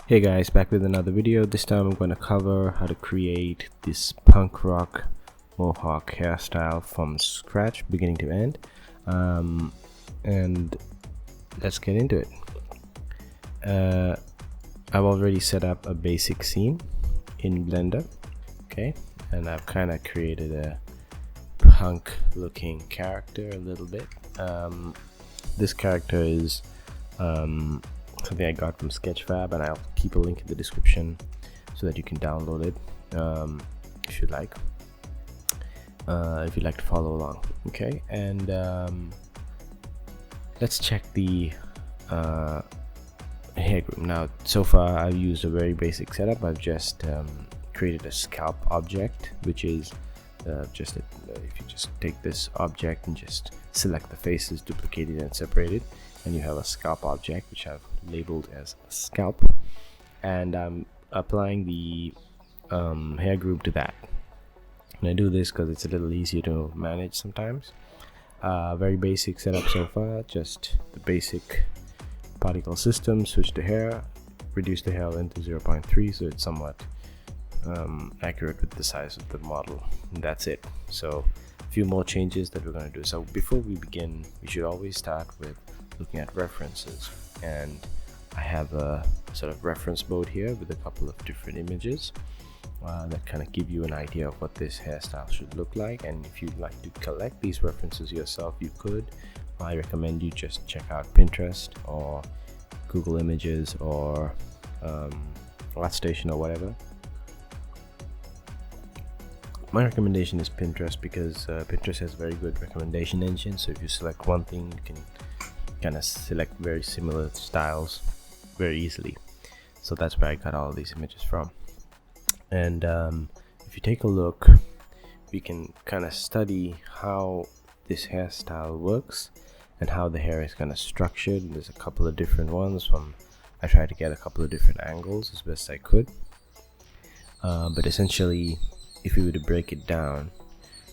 Hey guys, back with another video. This time I'm going to cover how to create this punk rock mohawk hairstyle from scratch, beginning to end. And let's get into it. I've already set up a basic scene in Blender, okay, and I've kind of created a punk looking character a little bit. This character is something I got from Sketchfab, and I'll keep a link in the description so that you can download it if you'd like to follow along. Okay, and let's check the hair group. Now, so far I've used a very basic setup. I've just created a scalp object, which is if you just take this object and just select the faces, duplicate it and separate it, and you have a scalp object which I've labeled as scalp, and I'm applying the hair group to that. And I do this because it's a little easier to manage sometimes. Very basic setup so far, just the basic particle system. Switch the hair, reduce the hair length to 0.3 so it's somewhat accurate with the size of the model, and that's it. So a few more changes that we're going to do. So before we begin, we should always start with looking at references, and I have a sort of reference mode here with a couple of different images that kind of give you an idea of what this hairstyle should look like. And if you'd like to collect these references yourself, you could. I recommend you just check out Pinterest or Google Images or ArtStation or whatever. My recommendation is Pinterest because Pinterest has a very good recommendation engine. So if you select one thing, you can kind of select very similar styles very easily. So that's where I got all of these images from. And if you take a look, we can kind of study how this hairstyle works and how the hair is kind of structured. And there's a couple of different ones I tried to get a couple of different angles as best I could. But essentially, if we were to break it down,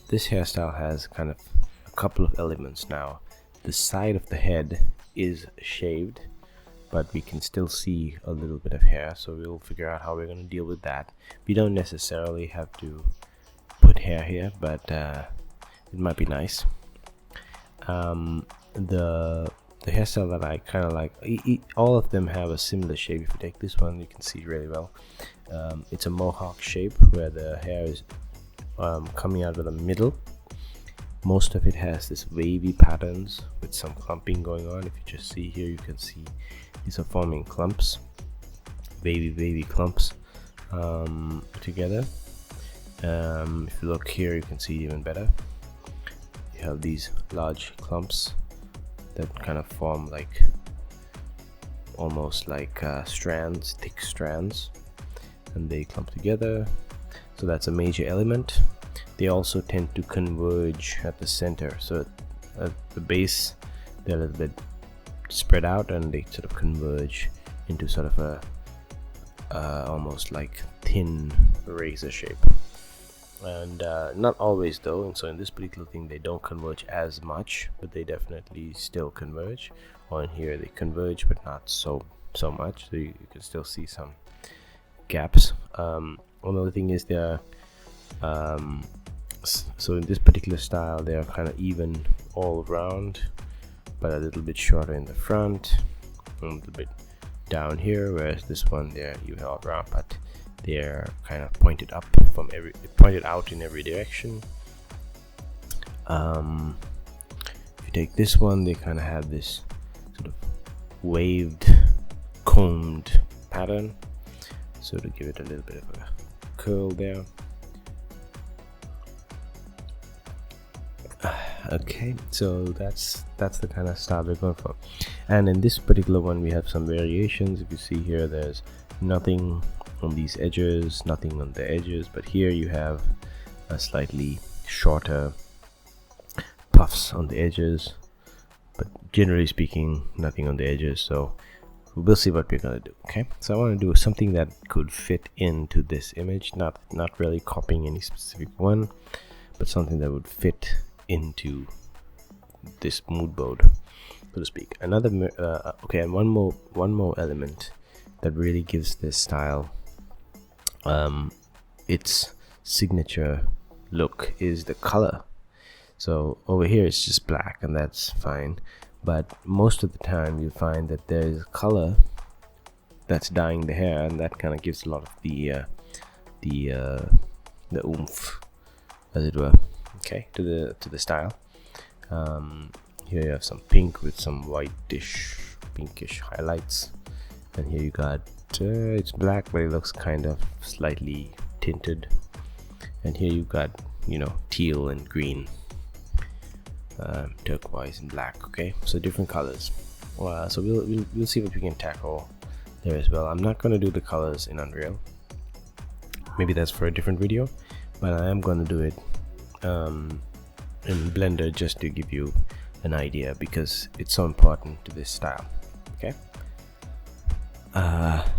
this hairstyle has kind of a couple of elements. Now, the side of the head is shaved, but we can still see a little bit of hair, so we'll figure out how we're going to deal with that. We don't necessarily have to put hair here, but it might be nice. The hairstyle that I kind of like, all of them have a similar shape. If you take this one, you can see really well. It's a mohawk shape where the hair is coming out of the middle. Most of it has this wavy patterns with some clumping going on. If you just see here, you can see these are forming clumps, wavy clumps together. If you look here, you can see it even better. You have these large clumps that kind of form like almost like strands, thick strands, and they clump together. So that's a major element. They also tend to converge at the center, so at the base they're a little bit spread out and they sort of converge into sort of a almost like thin razor shape. And not always though, and so in this particular thing they don't converge as much, but they definitely still converge. Or in here they converge but not so much, so you can still see some gaps. Another thing is they're so in this particular style they're kind of even all around, but a little bit shorter in the front, a little bit down here, whereas this one there you have all around, but they're kind of pointed up pointed out in every direction. If you take this one, they kind of have this sort of waved, combed pattern, so to give it a little bit of a curl there. Okay, so that's the kind of style we're going for. And in this particular one we have some variations. If you see here, there's nothing on these edges, nothing on the edges, but here you have a slightly shorter puffs on the edges, but generally speaking nothing on the edges. So we'll see what we're gonna do. Okay, so I want to do something that could fit into this image, not really copying any specific one, but something that would fit into this mood board, so to speak. Another okay, and one more element that really gives this style its signature look is the color. So over here it's just black, and that's fine, but most of the time you find that there's color that's dyeing the hair, and that kind of gives a lot of the oomph, as it were, okay, to the style. Here you have some pink with some whitish pinkish highlights, and here you got it's black, but it looks kind of slightly tinted, and here you got, you know, teal and green, turquoise and black. Okay, so different colors. So we'll see what we can tackle there as well. I'm not going to do the colors in Unreal, maybe that's for a different video, but I am going to do it in Blender just to give you an idea, because it's so important to this style. Okay,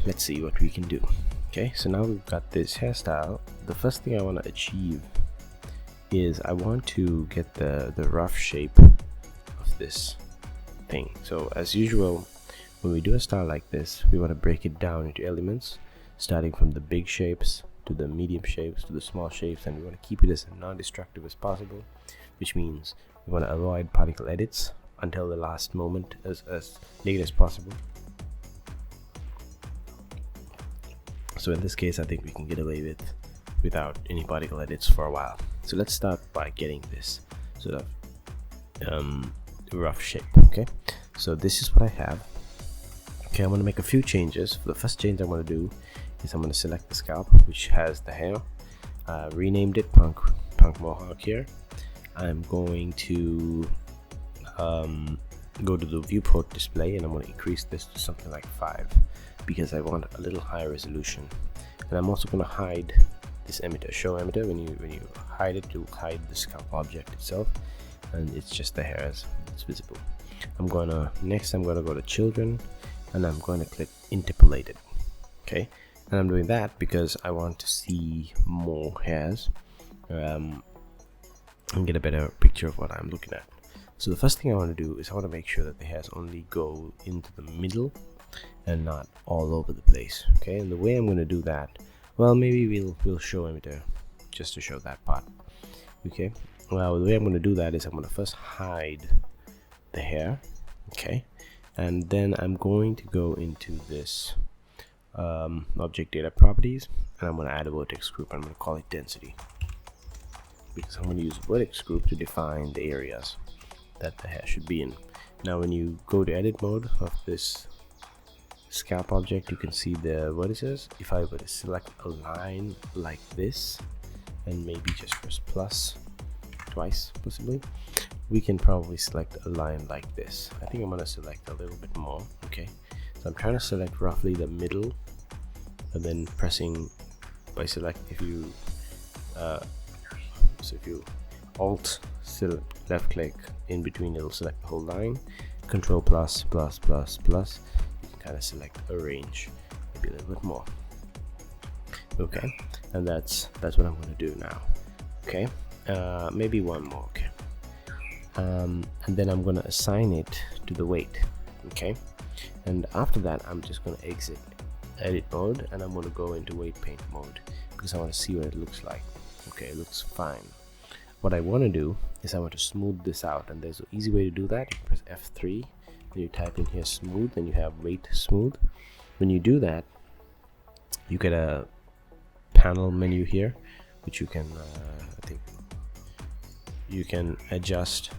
let's see what we can do. Okay, so now we've got this hairstyle. The first thing I want to achieve is I want to get the rough shape of this thing. So as usual, when we do a style like this, we want to break it down into elements, starting from the big shapes to the medium shapes to the small shapes, and we want to keep it as non-destructive as possible, which means we want to avoid particle edits until the last moment, as late as possible. So in this case, I think we can get away without any particle edits for a while. So let's start by getting this sort of rough shape. Okay, so this is what I have. Okay, I'm going to make a few changes. The first change I'm going to do is I'm going to select the scalp, which has the hair. Renamed it Punk Mohawk here. I'm going to go to the viewport display, and I'm going to increase this to something like 5 because I want a little higher resolution. And I'm also going to hide this emitter, show emitter. When you hide it, you'll hide the scalp object itself, and it's just the hairs that's visible. Next I'm going to go to children, and I'm going to click interpolated. Okay, and I'm doing that because I want to see more hairs and get a better picture of what I'm looking at. So the first thing I want to do is I want to make sure that the hairs only go into the middle and not all over the place. Okay, and the way I'm going to do that, well, maybe we'll show emitter just to show that part. Okay, well, the way I'm going to do that is I'm going to first hide the hair. Okay, and then I'm going to go into this object data properties, and I'm going to add a vertex group. I'm going to call it density, because I'm going to use vertex group to define the areas that the hair should be in. Now when you go to edit mode of this scalp object, you can see the vertices. If I were to select a line like this, and maybe just press plus twice possibly, we can probably select a line like this. I think I'm going to select a little bit more. Okay, so I'm trying to select roughly the middle, and then pressing by select, if you alt left click in between, it'll select the whole line. Control plus plus plus plus, you can kind of select a range, maybe a little bit more. Okay, and that's what I'm going to do now. Okay, maybe one more. Okay, and then I'm going to assign it to the weight. Okay, and after that I'm just going to exit edit mode, and I'm going to go into weight paint mode because I want to see what it looks like. Okay, it looks fine. What I want to do is I want to smooth this out, and there's an easy way to do that. You press F3, and you type in here smooth, and you have weight smooth. When you do that, you get a panel menu here, which you can I think you can adjust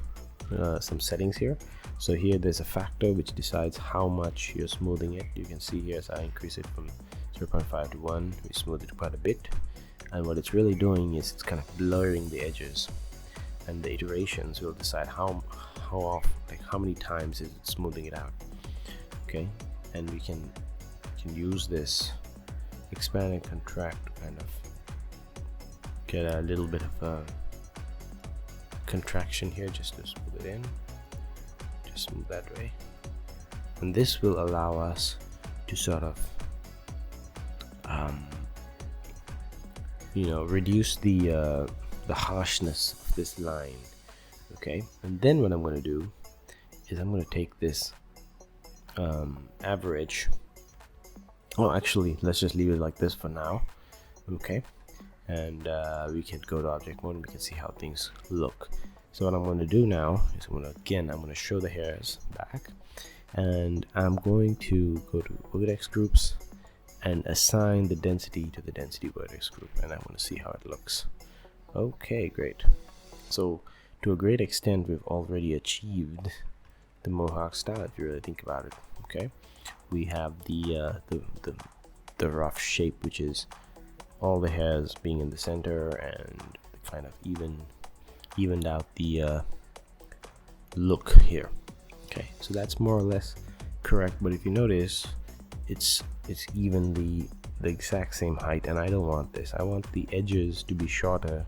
some settings here. So here there's a factor which decides how much you're smoothing it. You can see here, as I increase it from 0.5 to 1, we smooth it quite a bit. And what it's really doing is it's kind of blurring the edges, and the iterations will decide how often, like how many times is it smoothing it out. Okay, and we can use this expand and contract to kind of get a little bit of a contraction here, just to smooth it in, just smooth that way. And this will allow us to sort of reduce the harshness of this line. Okay, and then what I'm going to do is I'm going to take this average, Oh, actually, let's just leave it like this for now. Okay, and we can go to object mode and we can see how things look. So what I'm going to do now is I'm going to show the hairs back, and I'm going to go to vertex groups and assign the density to the density vertex group, and I want to see how it looks. Okay, great. So to a great extent, we've already achieved the Mohawk style if you really think about it. Okay, we have the rough shape, which is all the hairs being in the center and kind of evened out the look here. Okay, so that's more or less correct, but if you notice, it's evenly the exact same height, and I don't want this. I want the edges to be shorter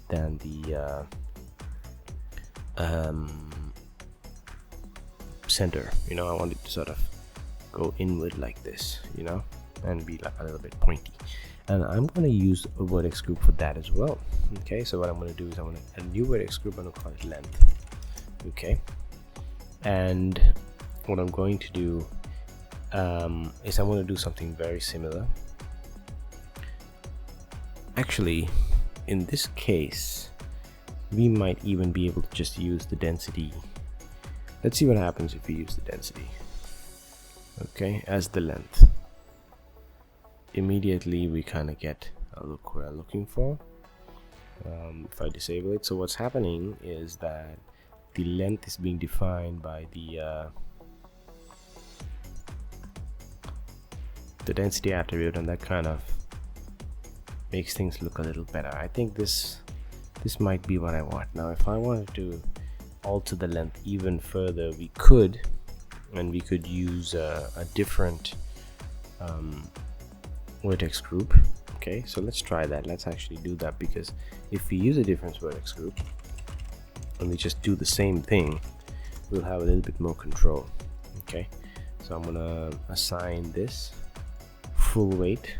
than the center. You know, I want it to sort of go inward like this, you know, and be like a little bit pointy. And I'm going to use a vertex group for that as well. Okay, so what I'm going to do is I'm going to add a new vertex group. I'm going to call it length. Okay, and what I'm going to do is I'm going to do something very similar. Actually, in this case, we might even be able to just use the density. Let's see what happens if we use the density, okay, as the length. Immediately we kind of get a look we're looking for. If I disable it, so what's happening is that the length is being defined by the density attribute, and that kind of makes things look a little better. I think this might be what I want. Now if I wanted to alter the length even further, we could, and we could use a different vertex group. Okay, so let's try that. Let's actually do that, because if we use a different vertex group and we just do the same thing, we'll have a little bit more control. Okay, so I'm gonna assign this full weight.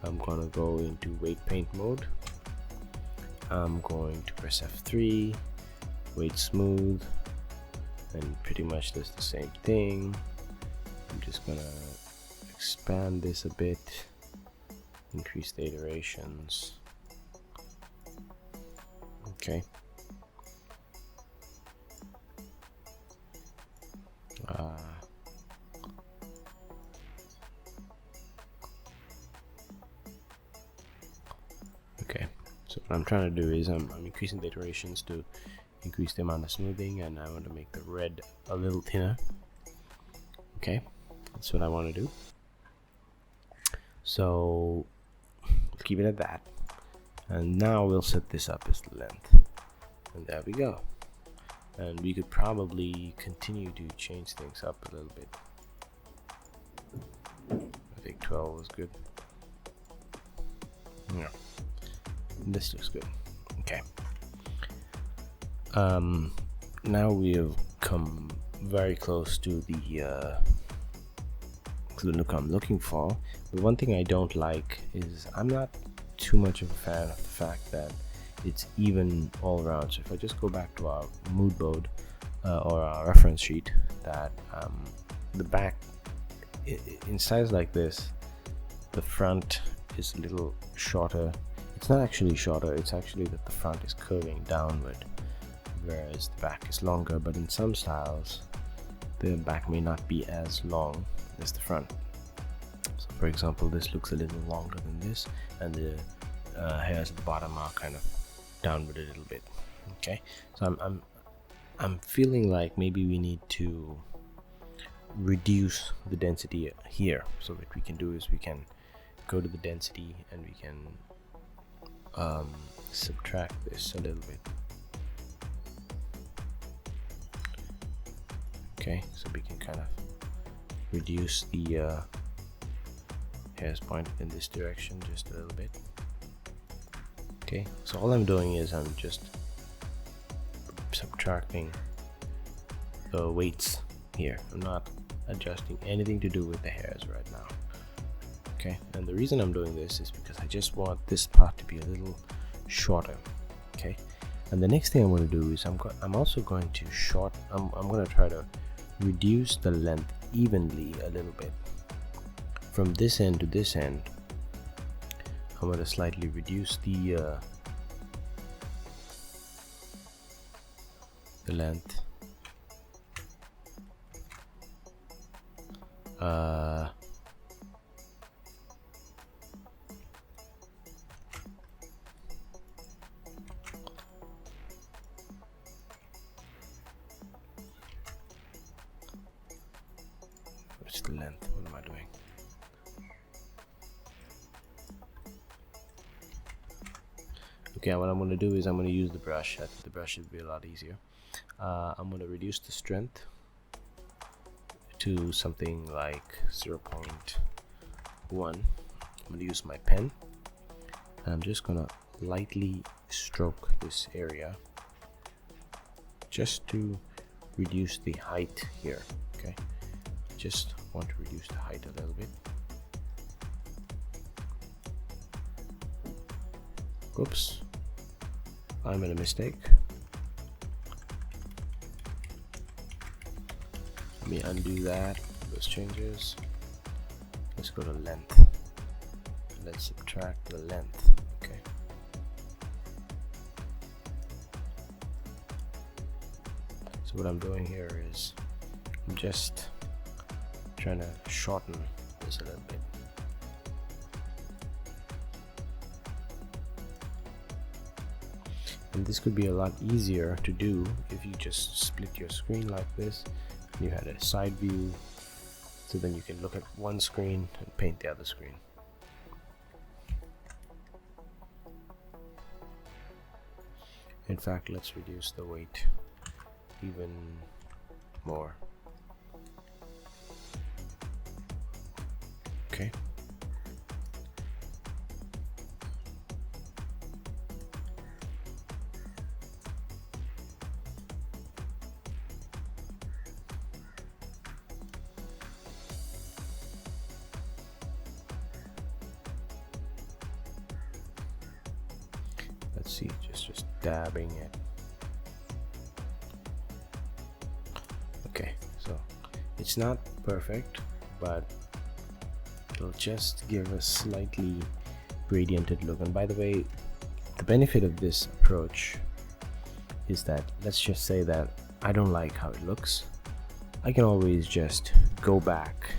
I'm gonna go into weight paint mode. I'm going to press F3, weight smooth, and pretty much does the same thing. I'm just gonna expand this a bit, increase the iterations. Okay. Okay, so what I'm trying to do is I'm increasing the iterations to increase the amount of smoothing, and I want to make the red a little thinner. Okay, that's what I want to do. So we'll keep it at that, and now we'll set this up as the length, and there we go. And we could probably continue to change things up a little bit. I think 12 was good. Yeah, this looks good. Okay. Now we have come very close to the look I'm looking for. But one thing I don't like is I'm not too much of a fan of the fact that it's even all around. So if I just go back to our mood board or our reference sheet, that the back in size like this, the front is a little shorter. It's not actually shorter, it's actually that the front is curving downward, whereas the back is longer. But in some styles, the back may not be as long as the front. So for example, this looks a little longer than this, and the hairs at the bottom are kind of downward a little bit. Okay, so I'm feeling like maybe we need to reduce the density here. So what we can do is we can go to the density and we can subtract this a little bit. Okay, so we can kind of reduce the hairs pointed in this direction just a little bit. Okay, so all I'm doing is I'm just subtracting the weights here. I'm not adjusting anything to do with the hairs right now. Okay, and the reason I'm doing this is because I just want this part to be a little shorter. Okay, and the next thing I'm going to do is I'm also going to I'm going to try to reduce the length evenly a little bit from this end to this end, I'm going to slightly reduce the length. What's the length? What am I doing? Okay, what I'm going to do is I'm going to use the brush. I think the brush should be a lot easier. I'm going to reduce the strength to something like 0.1. I'm going to use my pen, and I'm just going to lightly stroke this area just to reduce the height here. Okay, just want to reduce the height a little bit. Oops, I made a mistake. Let me undo that, those changes. Let's go to length. Let's subtract the length. Okay. So what I'm doing here is I'm just trying to shorten this a little bit. And this could be a lot easier to do if you just split your screen like this. You had a side view, so then you can look at one screen and paint the other screen. In fact, let's reduce the weight even more. Okay. Let's see, just dabbing it. Okay, so it's not perfect, but it'll just give a slightly gradiented look. And by the way, the benefit of this approach is that, let's just say that I don't like how it looks. I can always just go back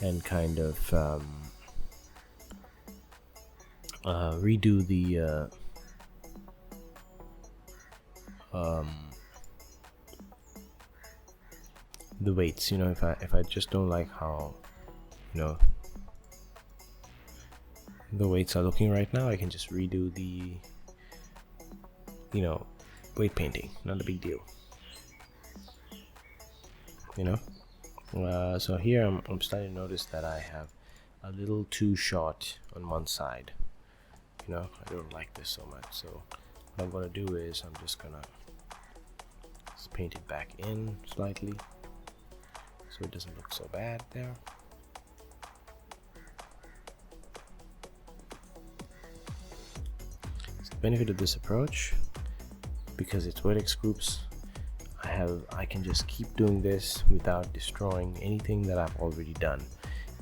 and kind of redo the weights. You know, if I just don't like how, you know, the weights are looking right now, I can just redo the, you know, weight painting. Not a big deal, you know. So here I'm starting to notice that I have a little too short on one side. You know, I don't like this so much. So what I'm gonna do is I'm just gonna paint it back in slightly so it doesn't look so bad there. So the benefit of this approach, because it's vertex groups, I can just keep doing this without destroying anything that I've already done.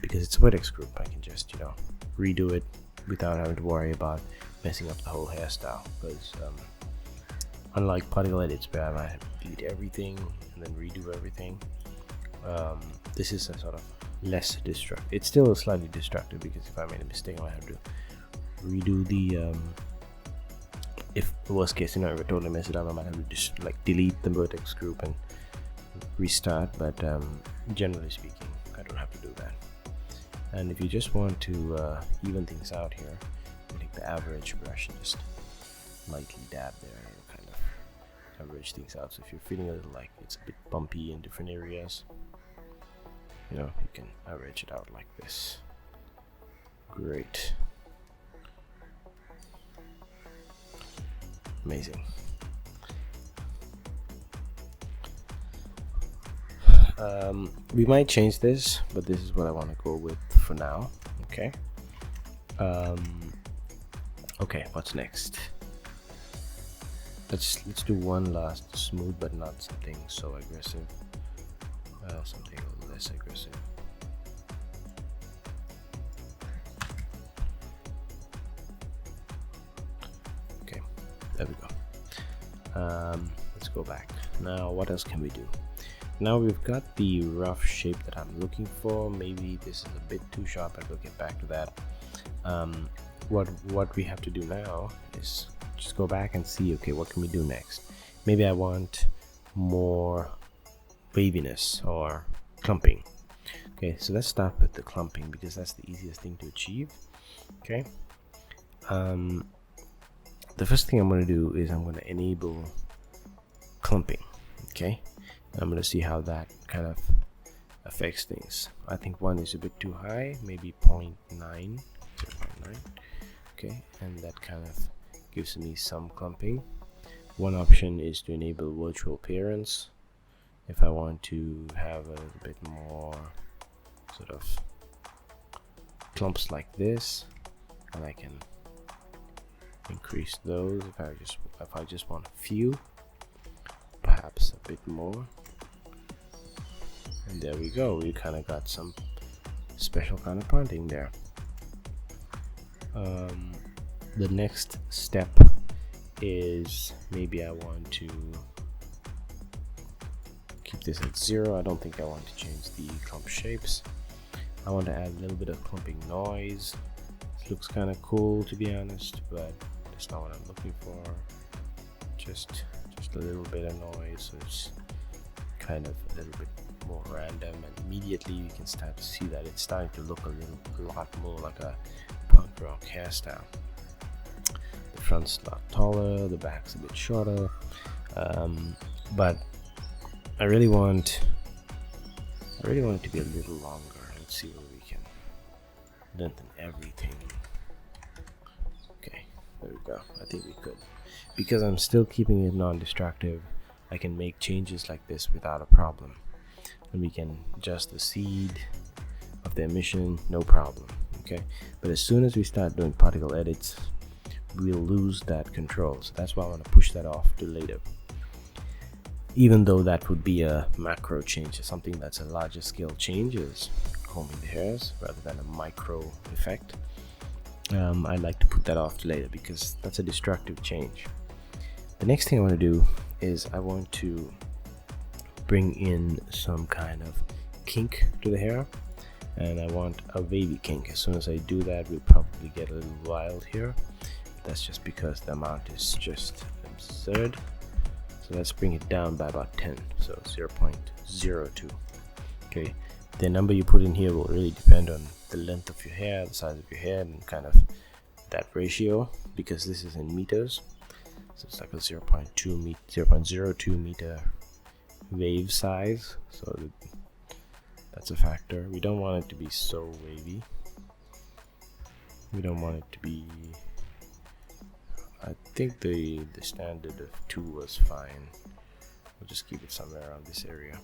Because it's a vertex group, I can just, you know, redo it without having to worry about messing up the whole hairstyle. Because unlike particle edits where I might have to delete everything and then redo everything, this is a sort of less destructive. It's still slightly destructive because if I made a mistake, I might have to redo the if worst case scenario, if I totally mess it up, I might have to just like delete the vertex group and restart. But generally speaking, I don't have to do that. And if you just want to even things out here, you take the average brush and just lightly dab there and kind of average things out. So if you're feeling a little like it's a bit bumpy in different areas, you know, you can average it out like this. Great. Amazing. We might change this, but this is what I want to go with for now. Okay. Okay, what's next? Let's do one last smooth, but not something so aggressive. Something a little less aggressive. Let's go back. Now what else can we do? Now we've got the rough shape that I'm looking for. Maybe this is a bit too sharp, but we'll get back to that. What we have to do now is just go back and see, okay, what can we do next? Maybe I want more waviness or clumping. Okay, so let's start with the clumping because that's the easiest thing to achieve. Okay, the first thing I'm going to do is I'm going to enable clumping. Okay, and I'm going to see how that kind of affects things. I think 1 is a bit too high, maybe 0.9, 0.9. Okay, and that kind of gives me some clumping. One option is to enable virtual appearance if I want to have a little bit more sort of clumps like this, and I can increase those if I just want a few, perhaps a bit more. And there we go, we kind of got some special kind of punting there. The next step is maybe I want to keep this at 0. I don't think I want to change the clump shapes. I want to add a little bit of clumping noise. It looks kind of cool, to be honest, but that's not what I'm looking for. Just a little bit of noise, so it's kind of a little bit more random, and immediately you can start to see that it's starting to look a lot more like a punk rock hairstyle. The front's a lot taller, the back's a bit shorter, but I really want it to be a little longer. Let's see where we can lengthen everything. Okay, there we go. I think we could. Because I'm still keeping it non-destructive, I can make changes like this without a problem. And we can adjust the seed of the emission, no problem. Okay, but as soon as we start doing particle edits, we'll lose that control. So that's why I want to push that off to later. Even though that would be a macro change, something that's a larger scale change is combing the hairs rather than a micro effect. I like to put that off to later because that's a destructive change. The next thing I want to do is I want to bring in some kind of kink to the hair, and I want a wavy kink. As soon as I do that, we'll probably get a little wild here. That's just because the amount is just absurd. So let's bring it down by about 10, so 0.02. Okay, the number you put in here will really depend on the length of your hair, the size of your hair, and kind of that ratio, because this is in meters. So it's like a 0.02 meter wave size, so that's a factor. We don't want it to be so wavy. We don't want it to be, I think the standard of 2 was fine. We'll just keep it somewhere around this area.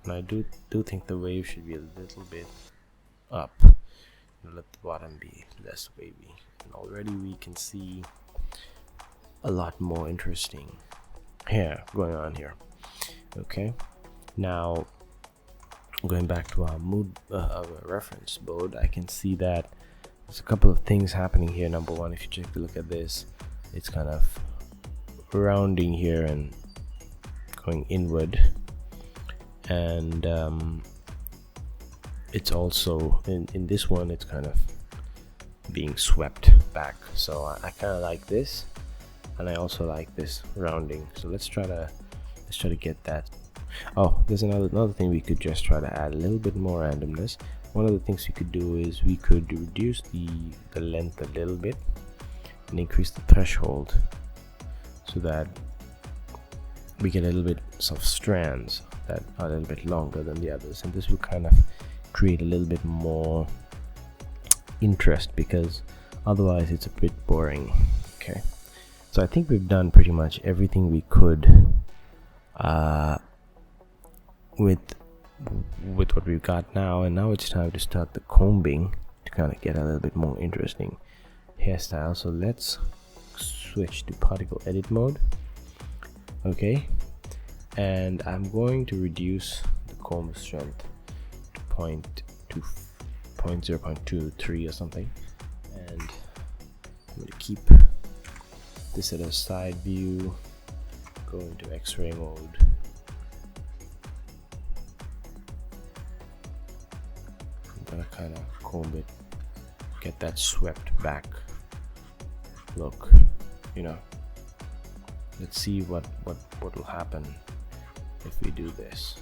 And I do think the wave should be a little bit up. Let the bottom be less wavy. And already we can see a lot more interesting hair going on here. Okay, now going back to our our reference board, I can see that there's a couple of things happening here. Number one, if you take a look at this, it's kind of rounding here and going inward, and it's also in this one, it's kind of being swept back. So I kind of like this, and I also like this rounding. So let's try to get that. Oh, there's another thing we could just try to add a little bit more randomness. One of the things we could do is we could reduce the length a little bit and increase the threshold so that we get a little bit of strands that are a little bit longer than the others, and this will kind of create a little bit more interest, because otherwise it's a bit boring. Okay, so I think we've done pretty much everything we could with what we've got now, and now it's time to start the combing to kind of get a little bit more interesting hairstyle. So let's switch to particle edit mode. Okay, and I'm going to reduce the comb strength to 0.23 or something, and I'm going to keep this as a side view, go into X-ray mode. I'm gonna kind of comb it, get that swept back look, you know. Let's see what will happen if we do this.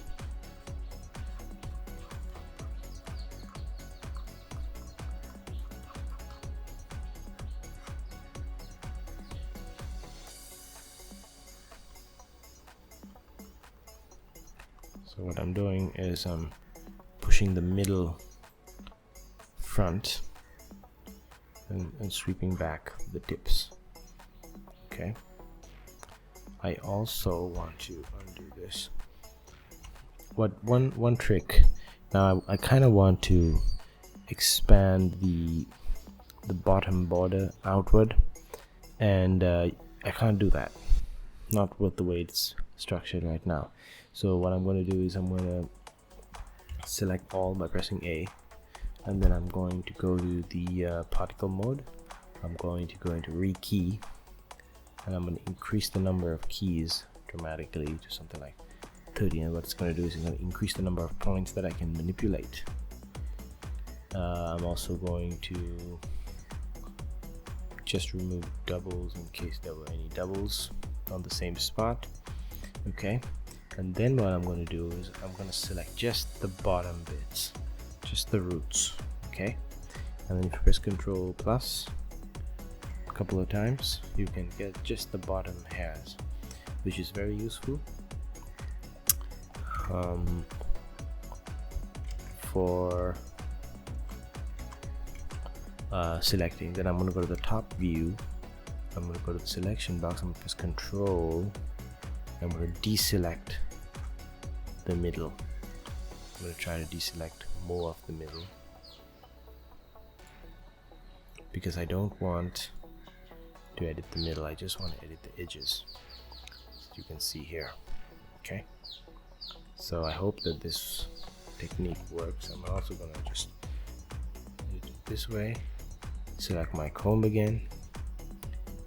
So what I'm doing is I'm pushing the middle front and sweeping back the tips. Okay. I also want to undo this. One trick. Now I kind of want to expand the bottom border outward, and I can't do that. Not with the way it's structured right now. So what I'm going to do is I'm going to select all by pressing A, and then I'm going to go to the particle mode. I'm going to go into rekey, and I'm going to increase the number of keys dramatically to something like 30. And what it's going to do is it's going to increase the number of points that I can manipulate. I'm also going to just remove doubles in case there were any doubles on the same spot. Okay, and then what I'm going to do is I'm going to select just the bottom bits, just the roots. Okay, and then if you press Control plus a couple of times, you can get just the bottom hairs, which is very useful for selecting. Then I'm going to go to the top view. I'm going to go to the selection box. I'm going to press Control. I'm going to deselect the middle. I'm going to try to deselect more of the middle because I don't want to edit the middle. I just want to edit the edges, as you can see here. Okay, so I hope that this technique works. I'm also going to just edit it this way, select my comb again,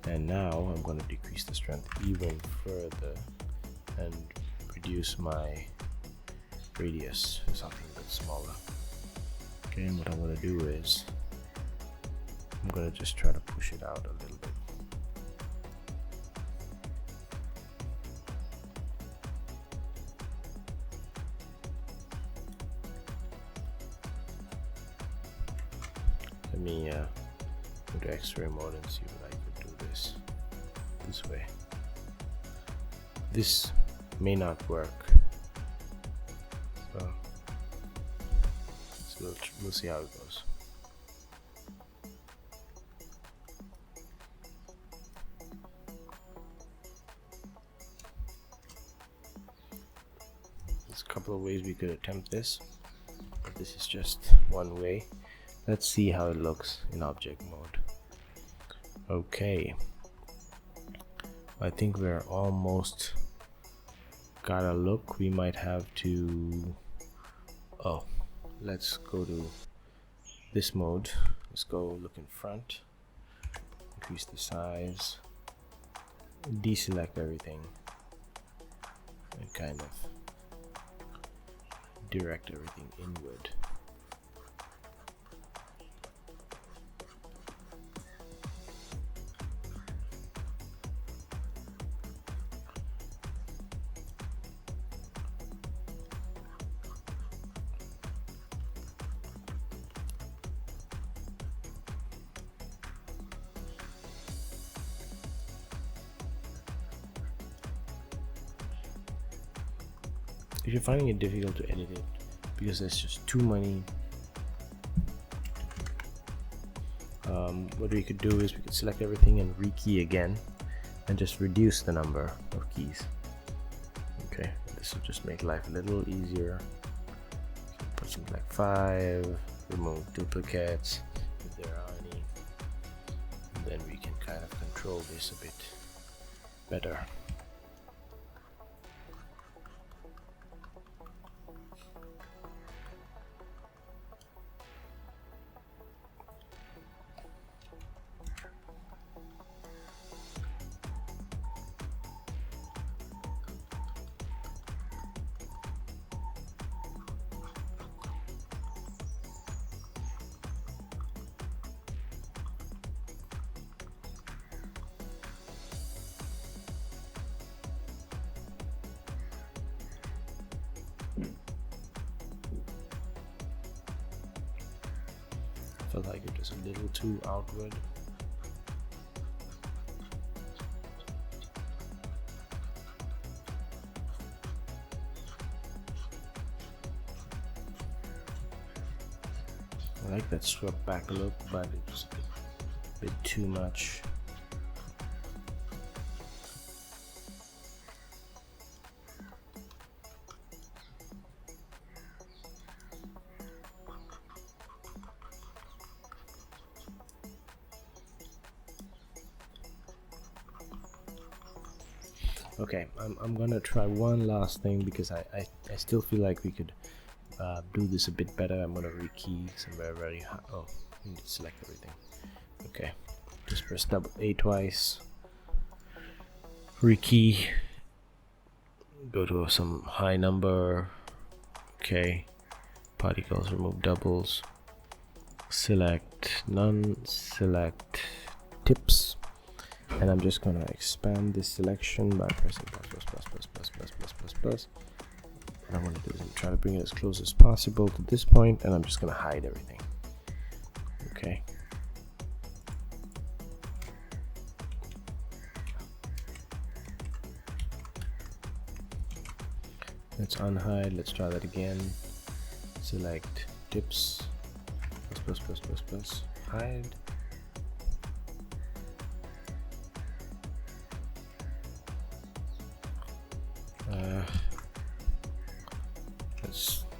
and now I'm going to decrease the strength even further and reduce my radius to something a bit smaller. Okay, and what I'm going to do is I'm going to just try to push it out a little bit. Let me go to X-ray mode and see what I could do this way. This may not work, so we'll see how it goes. There's a couple of ways we could attempt this, but this is just one way. Let's see how it looks in object mode. Okay, I think we're almost got a look. We might have to, let's go to this mode. Let's go look in front, increase the size, deselect everything, and kind of direct everything inward. If you're finding it difficult to edit it because there's just too many, what we could do is we could select everything and rekey again and just reduce the number of keys. Okay, this will just make life a little easier. So put something like 5, remove duplicates if there are any, and then we can kind of control this a bit better. felt like it was a little too outward. I like that swept back look, but it's a bit too much. Okay, I'm gonna try one last thing because I still feel like we could do this a bit better. I'm gonna rekey somewhere very high. Oh, you need to select everything. Okay, just press double A twice, rekey, go to some high number. Okay, particles, remove doubles, select none, select tips. And I'm just gonna expand this selection by pressing plus. What I'm gonna do is I'm trying to bring it as close as possible to this point, and I'm just gonna hide everything. Okay. Let's unhide. Let's try that again. Select tips. Plus. Hide.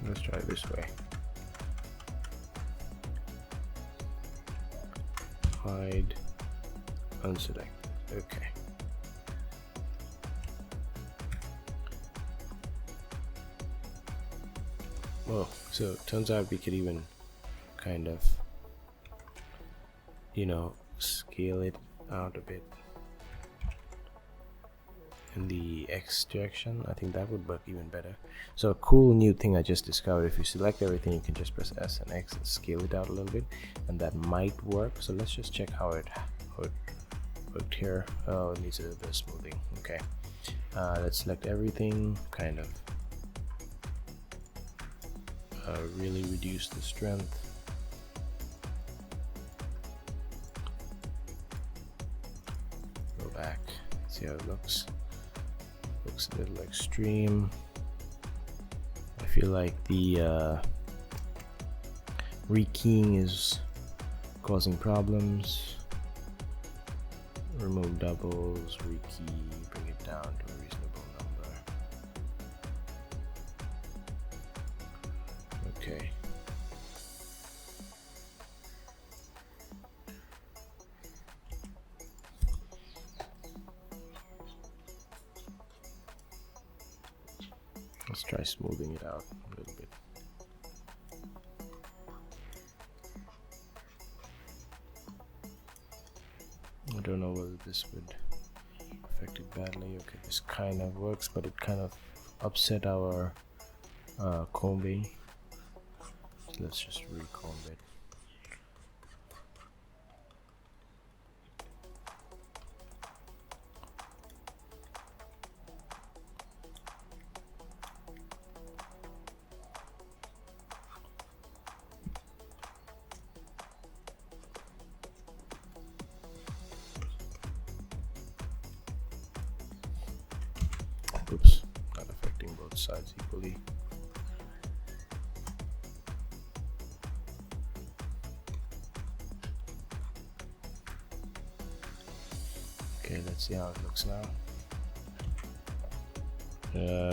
Let's try this way. Hide, unselect. Okay. Well, so it turns out we could even kind of, scale it out a bit in the X direction. I think that would work even better. So a cool new thing I just discovered, if you select everything, you can just press S and X and scale it out a little bit, and that might work. So let's just check how it worked here. Oh, it needs a little bit of smoothing. Okay, let's select everything, kind of really reduce the strength. Go back, see how it looks. Looks a little extreme. I feel like the rekeying is causing problems. Remove doubles, rekey, bring it down to a reasonable number. Okay. Let's try smoothing it out a little bit. I don't know whether this would affect it badly. Okay, this kind of works, but it kind of upset our combing. So let's just recomb it. Oops, not affecting both sides equally. Okay, let's see how it looks now.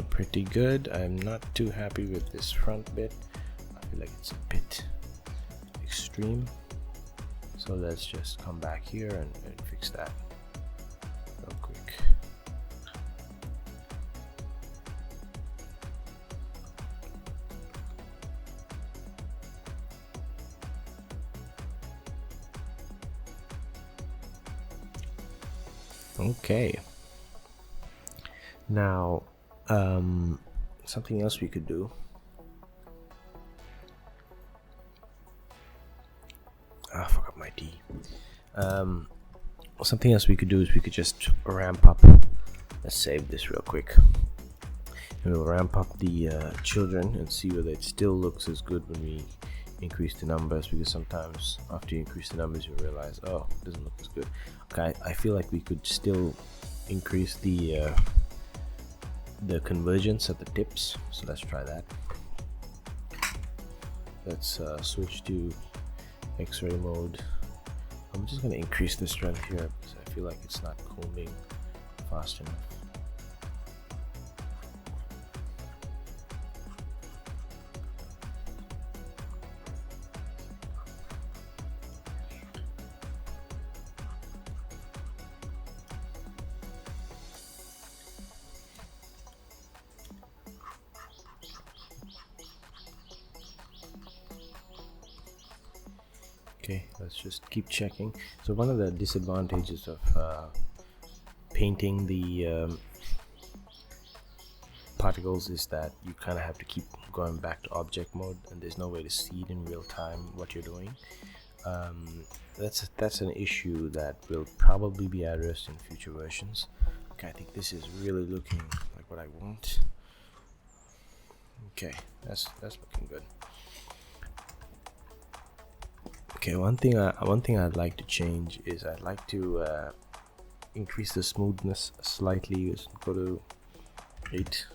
Pretty good. I'm not too happy with this front bit. I feel like it's a bit extreme. So let's just come back here and fix that real quick. Okay. Now, something else we could do. I forgot my D. Something else we could do is we could just ramp up. Let's save this real quick. And we'll ramp up the children and see whether it still looks as good when we increase the numbers, because sometimes after you increase the numbers you realize, oh, it doesn't look as good. Okay, I feel like we could still increase the convergence at the tips, so let's try that. Let's switch to X-ray mode. I'm just going to increase the strength here because I feel like it's not combing fast enough. Okay, let's just keep checking. So one of the disadvantages of painting the particles is that you kind of have to keep going back to object mode, and there's no way to see it in real time what you're doing. That's an issue that will probably be addressed in future versions. Okay, I think this is really looking like what I want. Okay, that's looking good. Okay, one thing I'd like to change is I'd like to increase the smoothness slightly. Let's go to 8.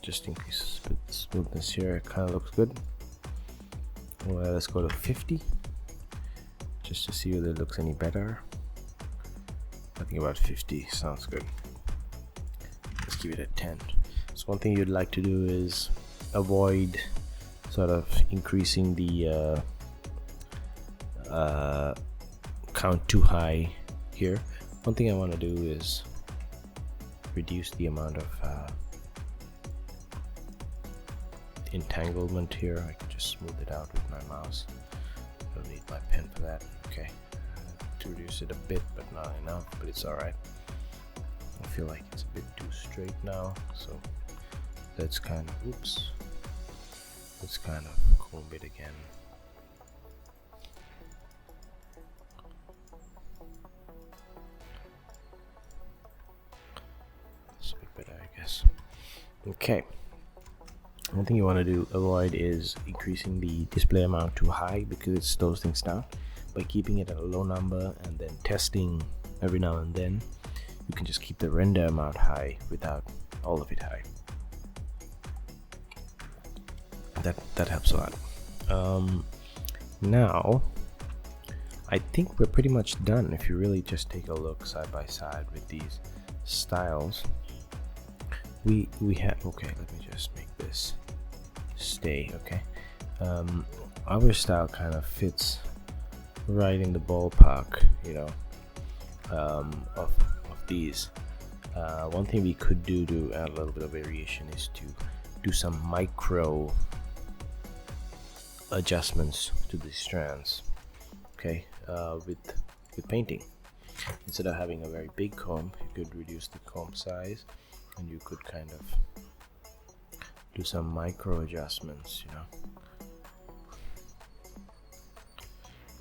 Just increase the smoothness here. It kind of looks good. Well, let's go to 50 just to see whether it looks any better. I think about 50 sounds good. Let's keep it at 10. So one thing you'd like to do is avoid sort of increasing the count too high here. One thing I want to do is reduce the amount of entanglement here. I can just smooth it out with my mouse. I don't need my pen for that. Okay, to reduce it a bit, but not enough, but it's alright. I feel like it's a bit too straight now, so let's kind of comb it again. It's a bit better, I guess. Okay. One thing you want to avoid is increasing the display amount too high, because it slows things down. By keeping it at a low number and then testing every now and then, you can just keep the render amount high without all of it high. That helps a lot. Now I think we're pretty much done. If you really just take a look side by side with these styles, we have, okay, let me just make this stay. Okay, our style kind of fits right in the ballpark, you know, of these. One thing we could do to add a little bit of variation is to do some micro adjustments to the strands. Okay, with painting, instead of having a very big comb, you could reduce the comb size, and you could kind of do some micro adjustments, you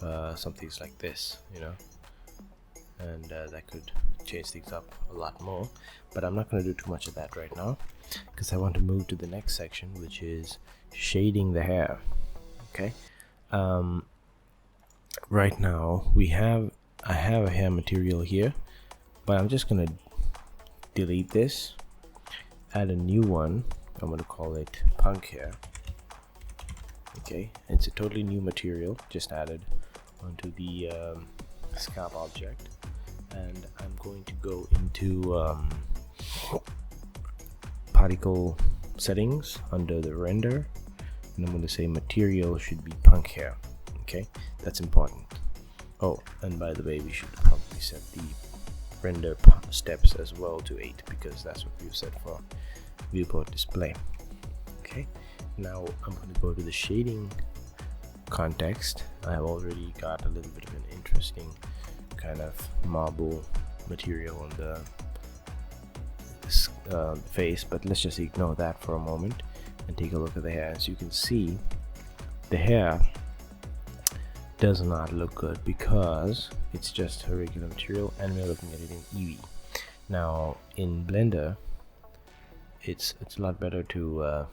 know, some things like this, you know, and that could change things up a lot more. But I'm not going to do too much of that right now, because I want to move to the next section, which is shading the hair. Okay, right now I have a hair material here, but I'm just gonna delete this, add a new one. I'm gonna call it punk hair. Okay, it's a totally new material, just added onto the scalp object, and I'm going to go into particle settings under the render, and I'm going to say material should be punk hair. Okay, that's important. Oh, and by the way, we should probably set the render steps as well to 8, because that's what we've set for viewport display. Okay, now I'm going to go to the shading context. I have already got a little bit of an interesting kind of marble material on the face, but let's just ignore that for a moment and take a look at the hair. As you can see, the hair does not look good because it's just a regular material, and we're looking at it in Eevee. Now in Blender, it's a lot better to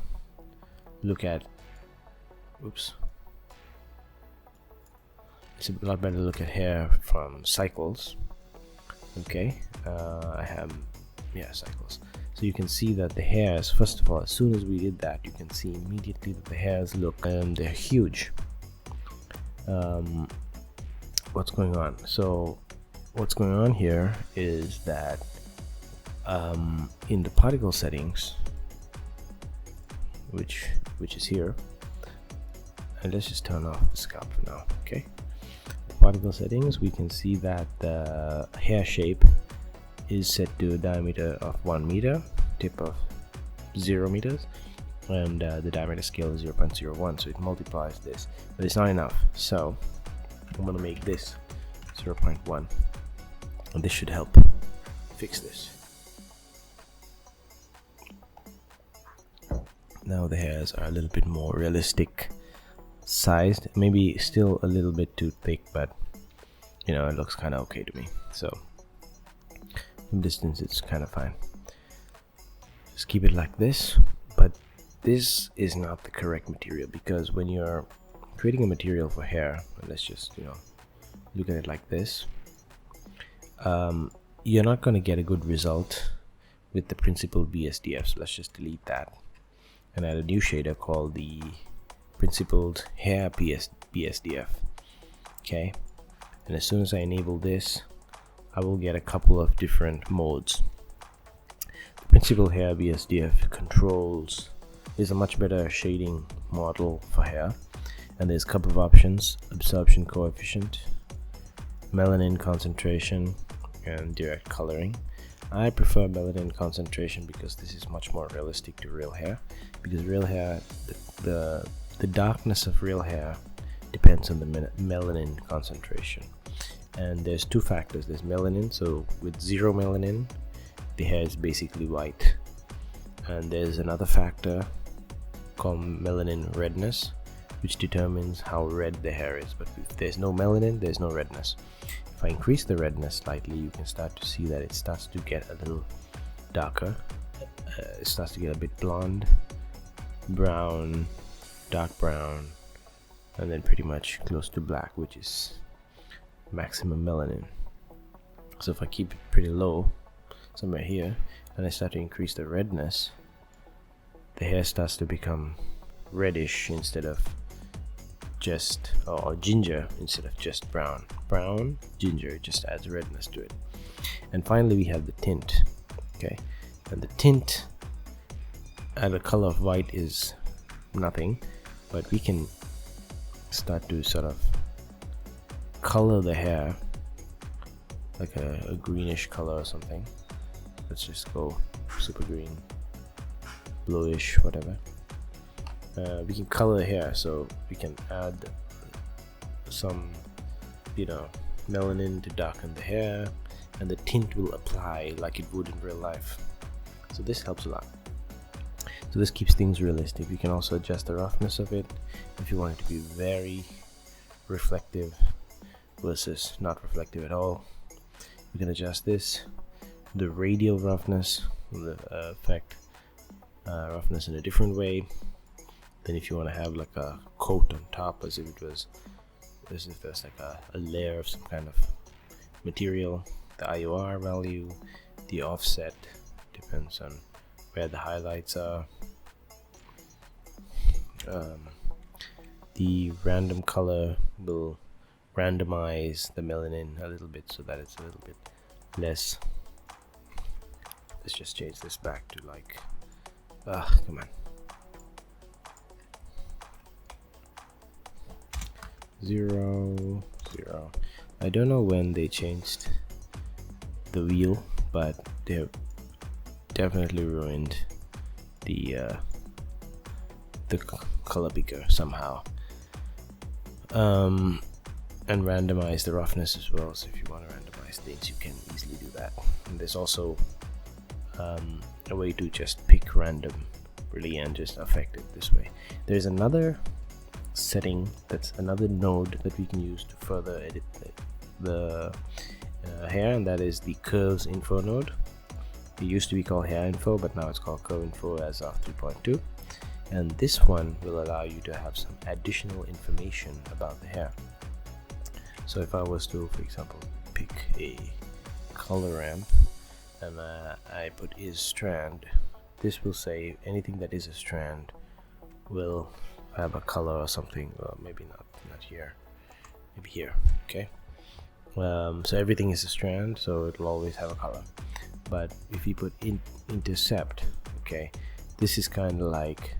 look at oops, it's a lot better to look at hair from cycles. Okay, I have, yeah, cycles. So you can see that the hairs, first of all, as soon as we did that, you can see immediately that the hairs look, they're huge. What's going on? So what's going on here is that in the particle settings, which is here, and let's just turn off the scalp for now. Okay, the particle settings, we can see that the hair shape is set to a diameter of 1 meter, tip of 0 meters, and the diameter scale is 0.01, so it multiplies this, but it's not enough. So I'm going to make this 0.1, and this should help fix this. Now the hairs are a little bit more realistic sized, maybe still a little bit too thick, but you know, it looks kind of okay to me. So from distance it's kind of fine. Just keep it like this. But this is not the correct material, because when you're creating a material for hair, let's just, you know, look at it like this, you're not going to get a good result with the principled BSDF. So let's just delete that and add a new shader called the principled hair BSDF. Okay, and as soon as I enable this, I will get a couple of different modes. The principled hair BSDF controls is a much better shading model for hair, and there's a couple of options: absorption coefficient, melanin concentration, and direct coloring. I prefer melanin concentration because this is much more realistic to real hair, because real hair, the darkness of real hair depends on the melanin concentration. And there's two factors. There's melanin, so with 0 melanin the hair is basically white, and there's another factor called melanin redness, which determines how red the hair is. But if there's no melanin, there's no redness. If I increase the redness slightly, you can start to see that it starts to get a little darker. It starts to get a bit blonde, brown, dark brown, and then pretty much close to black, which is maximum melanin. So if I keep it pretty low, somewhere here, and I start to increase the redness, the hair starts to become reddish instead of just, or ginger instead of just brown. Brown, ginger, just adds redness to it. And finally we have the tint. Okay, and the tint at a color of white is nothing, but we can start to sort of color the hair like a greenish color or something. Let's just go super green, bluish, whatever. We can color the hair, so we can add some, you know, melanin to darken the hair, and the tint will apply like it would in real life. So this helps a lot. So this keeps things realistic. You can also adjust the roughness of it if you want it to be very reflective versus not reflective at all. You can adjust this. The radial roughness will affect roughness in a different way. Then if you want to have like a coat on top, as if there's like a layer of some kind of material, the IOR value, the offset depends on where the highlights are. The random color will randomize the melanin a little bit so that it's a little bit less. Let's just change this back to like, come on, 0, 0. I don't know when they changed the wheel, but they have definitely ruined the color picker somehow, and randomize the roughness as well. So if you want to randomize things, you can easily do that. And there's also a way to just pick random really and just affect it this way. There's another setting, that's another node that we can use to further edit the hair, and that is the curves info node. It used to be called hair info, but now it's called curve info as of 3.2. and this one will allow you to have some additional information about the hair. So if I was to, for example, pick a color ramp and I put is strand, this will say anything that is a strand will have a color or something. Well, maybe not here, maybe here. Okay, so everything is a strand, so it'll always have a color. But if you put intercept, okay, this is kind of like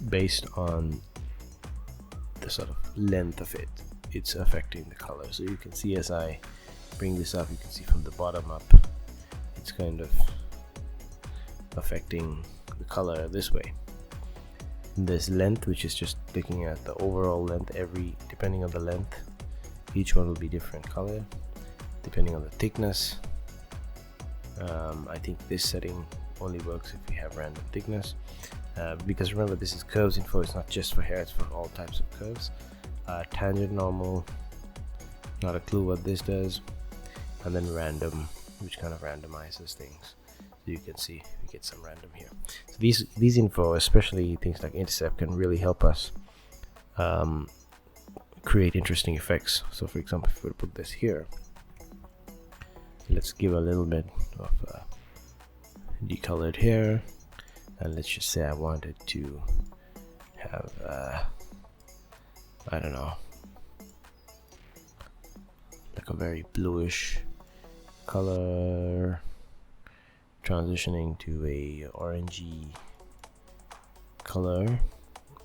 based on the sort of length of it, it's affecting the color. So you can see as I bring this up, you can see from the bottom up, it's kind of affecting the color this way. And there's length, which is just looking at the overall length. Depending on the length, each one will be different color depending on the thickness. I think this setting only works if you have random thickness, because remember, this is curves info. It's not just for hair, it's for all types of curves. Tangent, normal, not a clue what this does, and then random, which kind of randomizes things. So you can see we get some random here. So these info, especially things like intercept, can really help us create interesting effects. So for example, if we put this here, let's give a little bit of decolored hair, and let's just say I wanted to have I don't know, like a very bluish color transitioning to a orangey color.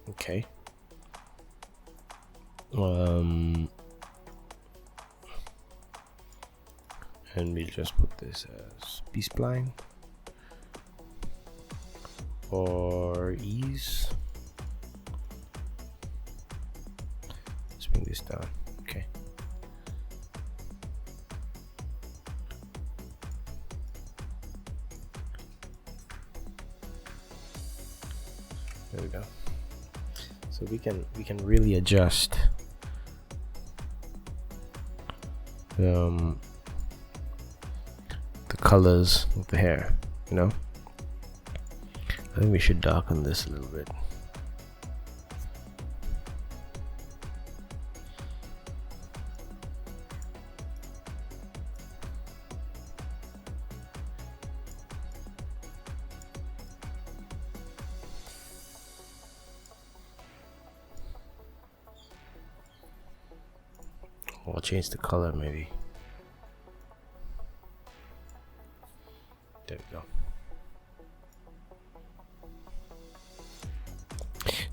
Okay, and we'll just put this as B-spline or ease. Let's bring this down. Okay, there we go. So we can really adjust the colors of the hair, you know. I think we should darken this a little bit. Or change the color maybe. There we go.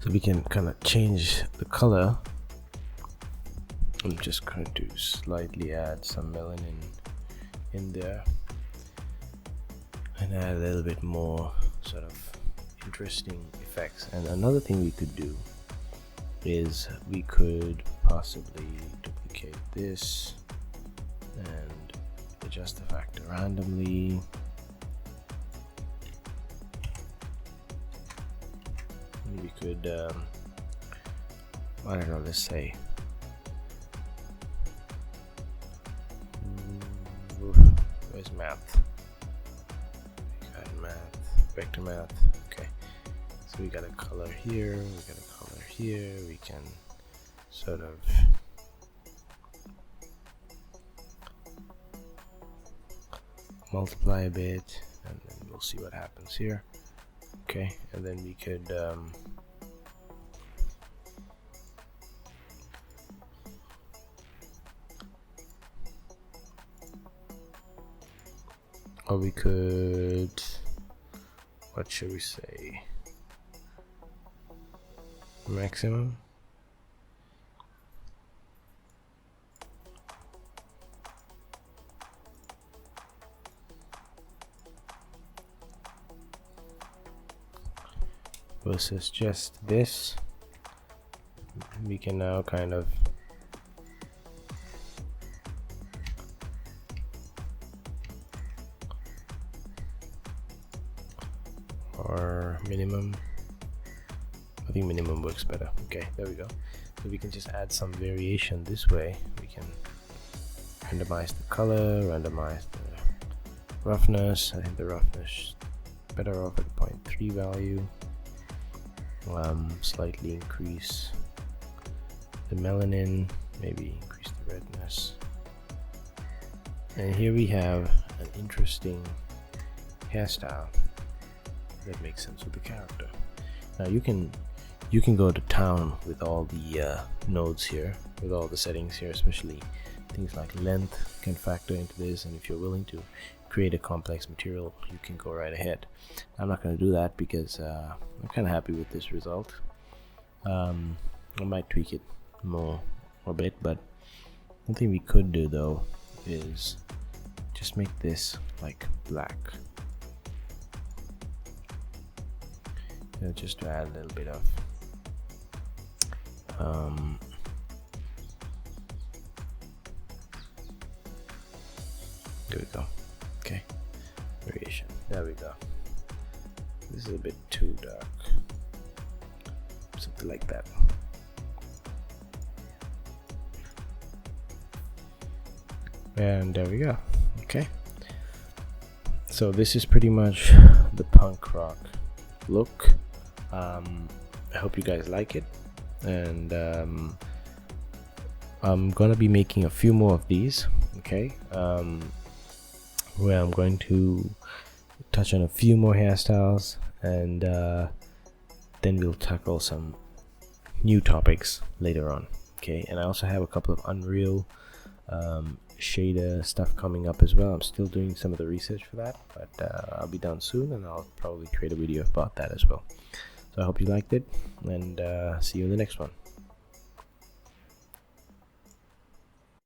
So we can kind of change the color. I'm just going to slightly add some melanin in there and add a little bit more sort of interesting effects. And another thing we could do is we could possibly duplicate this and adjust the factor randomly. We could I don't know, let's say where's math? We got math, vector math. Okay, so we got a color here, we got a color here. We can sort of multiply a bit, and then we'll see what happens here. Okay, and then we could or we could, what should we say, maximum. Versus just this. We can now kind of or minimum. I think minimum works better. Okay, there we go. So we can just add some variation this way. We can randomize the color, randomize the roughness. I think the roughness better off at 0.3. tree value, slightly increase the melanin, maybe increase the redness. And here we have an interesting hairstyle that makes sense with the character. Now you can go to town with all the nodes here, with all the settings here, especially things like length can factor into this, and if you're willing to create a complex material, you can go right ahead. I'm not going to do that because I'm kind of happy with this result. I might tweak it more a bit, but one thing we could do though is just make this like black, just to add a little bit of there we go. Okay, variation, there we go. This is a bit too dark, something like that. And there we go. Okay, so this is pretty much the punk rock look. I hope you guys like it, and I'm gonna be making a few more of these, okay, where I'm going to touch on a few more hairstyles, and then we'll tackle some new topics later on, okay. And I also have a couple of Unreal shader stuff coming up as well. I'm still doing some of the research for that, but I'll be done soon, and I'll probably create a video about that as well. So I hope you liked it, and see you in the next one.